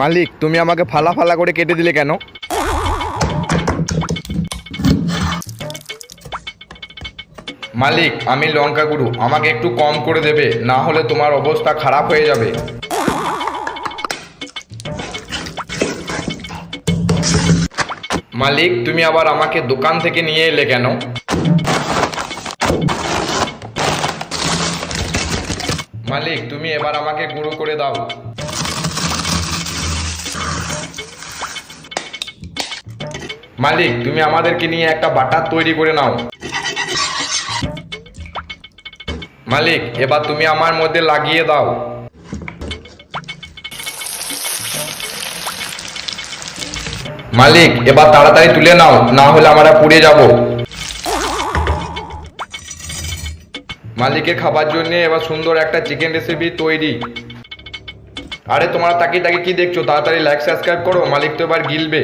মালিক, তুমি আমাকে ফালা ফালা করে কেটে দিলে কেন? মালিক, আমি লঙ্কা গুঁড়ো, আমাকে একটু কম করে দেবে, না হলে তোমার অবস্থা খারাপ হয়ে যাবে। মালিক, তুমি আবার আমাকে দোকান থেকে নিয়ে এলে কেন? মালিক, তুমি এবার আমাকে গুঁড়ো করে দাও। মালিক, তুমি আমাদেরকে নিয়ে একটা বাটার তৈরি করে নাও। মালিক, এবার তুমি আমার মধ্যে লাগিয়ে দাও। মালিক, এবার তাড়াতাড়ি তুলে নাও, না হলে আমরা পুড়ে যাব। মালিকের খাবার জন্য এবার সুন্দর একটা চিকেন রেসিপি তৈরি। আরে তোমরা তাকিয়ে তাকিয়ে কি দেখছো? তাড়াতাড়ি লাইক সাবস্ক্রাইব করো, মালিক তো এবার গিলবে।